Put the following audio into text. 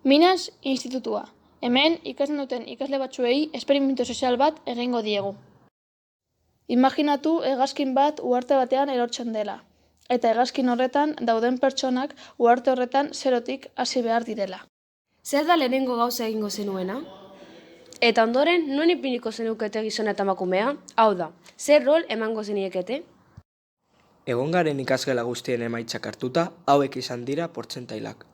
Minas institutua. Hemen ikasten duten ikasle batzuei esperimentu sozial bat egingo diegu. Imaginatu hegazkin bat uharte batean erortzen dela. Eta hegazkin horretan dauden pertsonak uharte horretan zerotik hasi behar direla. Zer da lehenengo gauza egingo zenuena? Eta ondoren, non ipiniko zenukete gizona eta emakumea? Hau da, zer rol emango zeniekete? Egon garen ikasgela guztien emaitzak hartuta, hauek izan dira portzentailak.